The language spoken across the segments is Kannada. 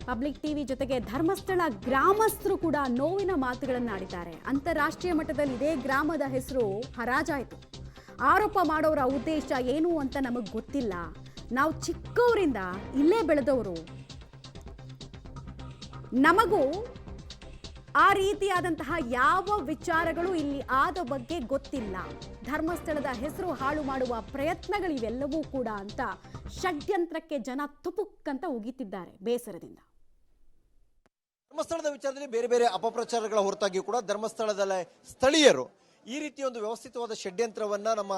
ಪಬ್ಲಿಕ್ ಟಿವಿ ಜೊತೆಗೆ ಧರ್ಮಸ್ಥಳ ಗ್ರಾಮಸ್ಥರು ಕೂಡ ನೋವಿನ ಮಾತುಗಳನ್ನಾಡಿದ್ದಾರೆ. ಅಂತಾರಾಷ್ಟ್ರೀಯ ಮಟ್ಟದಲ್ಲಿ ಇದೇ ಗ್ರಾಮದ ಹೆಸರು ಹರಾಜಾಯಿತು. ಆರೋಪ ಮಾಡೋರ ಉದ್ದೇಶ ಏನು ಅಂತ ನಮಗೆ ಗೊತ್ತಿಲ್ಲ. ನಾವು ಚಿಕ್ಕವರಿಂದ ಇಲ್ಲೇ ಬೆಳೆದವರು, ನಮಗೂ ಆ ರೀತಿಯಾದಂತಹ ಯಾವ ವಿಚಾರಗಳು ಇಲ್ಲಿ ಆದ ಬಗ್ಗೆ ಗೊತ್ತಿಲ್ಲ. ಧರ್ಮಸ್ಥಳದ ಹೆಸರು ಹಾಳು ಮಾಡುವ ಪ್ರಯತ್ನಗಳಿವೆಲ್ಲವೂ ಕೂಡ ಅಂತ ಷಡ್ಯಂತ್ರಕ್ಕೆ ಜನ ತುಪುಕ್ಕಂತ ಉಗಿತಿದ್ದಾರೆ ಬೇಸರದಿಂದ. ಧರ್ಮಸ್ಥಳದ ವಿಚಾರದಲ್ಲಿ ಬೇರೆ ಬೇರೆ ಅಪಪ್ರಚಾರಗಳ ಹೊರತಾಗಿಯೂ ಕೂಡ ಧರ್ಮಸ್ಥಳದ ಸ್ಥಳೀಯರು ಈ ರೀತಿ ಒಂದು ವ್ಯವಸ್ಥಿತವಾದ ಷಡ್ಯಂತ್ರವನ್ನ ನಮ್ಮ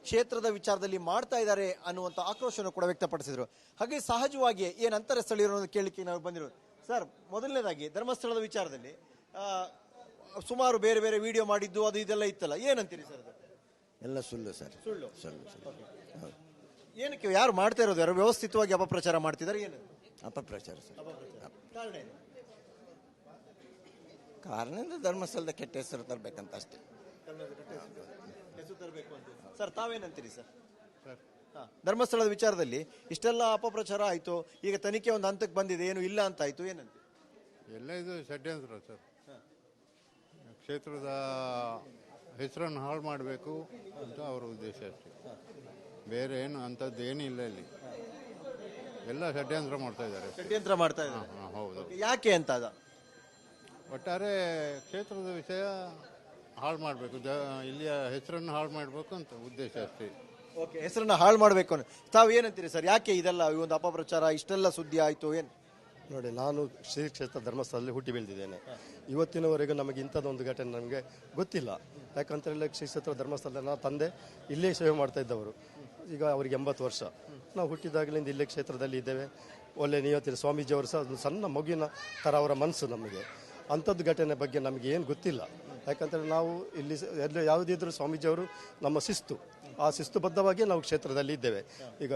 ಕ್ಷೇತ್ರದ ವಿಚಾರದಲ್ಲಿ ಮಾಡ್ತಾ ಇದ್ದಾರೆ ಅನ್ನುವಂಥ ಆಕ್ರೋಶವನ್ನು ಕೂಡ ವ್ಯಕ್ತಪಡಿಸಿದ್ರು. ಹಾಗೆ ಸಹಜವಾಗಿ ಏನಂತಾರೆ ಸ್ಥಳೀಯರು ಅನ್ನೋದು ಕೇಳಲಿಕ್ಕೆ ನಾವು ಬಂದಿರೋದು. ಸರ್, ಮೊದಲನೇದಾಗಿ ಧರ್ಮಸ್ಥಳದ ವಿಚಾರದಲ್ಲಿ ಸುಮಾರು ಬೇರೆ ಬೇರೆ ವಿಡಿಯೋ ಮಾಡಿದ್ದು ಅದು ಇದೆಲ್ಲ ಇತ್ತಲ್ಲ, ಏನಂತೀರಿ ಸರ್? ಎಲ್ಲ ಸುಳ್ಳು ಸರ್, ಸುಳ್ಳು. ಸುಳ್ಳು. ಏನಕ್ಕೆ ಯಾರು ಮಾಡ್ತಾ ಇರೋದು? ಯಾರು ವ್ಯವಸ್ಥಿತವಾಗಿ ಅಪಪ್ರಚಾರ ಮಾಡ್ತಿದ್ದಾರೆ? ಏನು ಅಪಪ್ರಚಾರ ಸರ್. ಕಾರಣ ಏನು? ಕಾರಣದಿಂದ ಧರ್ಮಸ್ಥಳದ ಕೆಟ್ಟ ಹೆಸರು ತರಬೇಕಂತ ಅಷ್ಟೇ. ಹೆಸರು ತರಬೇಕು ಅಂತ. ಸರ್, ತಾವೇನಂತೀರಿ ಸರ್? ಧರ್ಮಸ್ಥಳದ ವಿಚಾರದಲ್ಲಿ ಇಷ್ಟೆಲ್ಲ ಅಪಪ್ರಚಾರ ಆಯ್ತು, ಈಗ ತನಿಖೆ ಒಂದು ಹಂತಕ್ಕೆ ಬಂದಿದೆ, ಏನು ಇಲ್ಲ ಅಂತ ಆಯ್ತು, ಏನಂತ? ಎಲ್ಲ ಇದು ಷಡ್ಯಂತ್ರ ಸರ್. ಕ್ಷೇತ್ರದ ಹೆಸರನ್ನು ಹಾಳು ಮಾಡಬೇಕು ಅಂತ ಅವರ ಉದ್ದೇಶ ಅಷ್ಟೇ, ಬೇರೆ ಏನು ಅಂಥದ್ದು ಏನಿಲ್ಲ. ಇಲ್ಲಿ ಎಲ್ಲ ಷಡ್ಯಂತ್ರ ಮಾಡ್ತಾ ಇದ್ದಾರೆ. ಷಡ್ಯಂತ್ರ ಮಾಡ್ತಾ ಇದ್ದಾರೆ. ಹೌದು. ಯಾಕೆ ಅಂತ? ಅದ ಒಟ್ಟಾರೆ ಕ್ಷೇತ್ರದ ವಿಷಯ ಹಾಳು ಮಾಡಬೇಕು, ಇಲ್ಲಿಯ ಹೆಸರನ್ನು ಹಾಳು ಮಾಡಬೇಕು ಅಂತ ಉದ್ದೇಶ ಅಷ್ಟೇ. ಓಕೆ, ಹೆಸರನ್ನ ಹಾಳು ಮಾಡಬೇಕು ಅಂತ ತಾವು ಏನಂತೀರಿ ಸರ್? ಯಾಕೆ ಇದೆಲ್ಲ ಈ ಒಂದು ಅಪಪ್ರಚಾರ ಇಷ್ಟೆಲ್ಲ ಸುದ್ದಿ ಆಯ್ತು? ಏನು ನೋಡಿ, ನಾನು ಶ್ರೀ ಕ್ಷೇತ್ರ ಧರ್ಮಸ್ಥಳದಲ್ಲಿ ಹುಟ್ಟಿ ಬೆಳೆದಿದ್ದೇನೆ. ಇವತ್ತಿನವರೆಗೂ ನಮಗೆ ಇಂಥದ್ದೊಂದು ಘಟನೆ ನಮಗೆ ಗೊತ್ತಿಲ್ಲ. ಯಾಕಂತೇಳಿ ಶ್ರೀ ಕ್ಷೇತ್ರ ಧರ್ಮಸ್ಥಳದ ನನ್ನ ತಂದೆ ಇಲ್ಲೇ ಸೇವೆ ಮಾಡ್ತಾ ಇದ್ದವರು. ಈಗ ಅವರಿಗೆ 80 ವರ್ಷ. ನಾವು ಹುಟ್ಟಿದಾಗಲಿಂದ ಇಲ್ಲೇ ಕ್ಷೇತ್ರದಲ್ಲಿ ಇದ್ದೇವೆ. ಒಳ್ಳೆ ನಿಯತ್ತಿನ ಸ್ವಾಮೀಜಿಯವರು ಸಹ ಒಂದು ಸಣ್ಣ ಮಗುವಿನ ಥರ ಅವರ ಮನಸ್ಸು ನಮಗೆ. ಅಂಥದ್ದು ಘಟನೆ ಬಗ್ಗೆ ನಮಗೆ ಏನು ಗೊತ್ತಿಲ್ಲ. ಯಾಕಂತೇಳಿ ನಾವು ಇಲ್ಲಿ ಎಲ್ಲ ಯಾವುದಿದ್ರೂ ಸ್ವಾಮೀಜಿಯವರು ನಮ್ಮ ಶಿಸ್ತು, ಆ ಶಿಸ್ತುಬದ್ಧವಾಗಿ ನಾವು ಕ್ಷೇತ್ರದಲ್ಲಿ ಇದ್ದೇವೆ. ಈಗ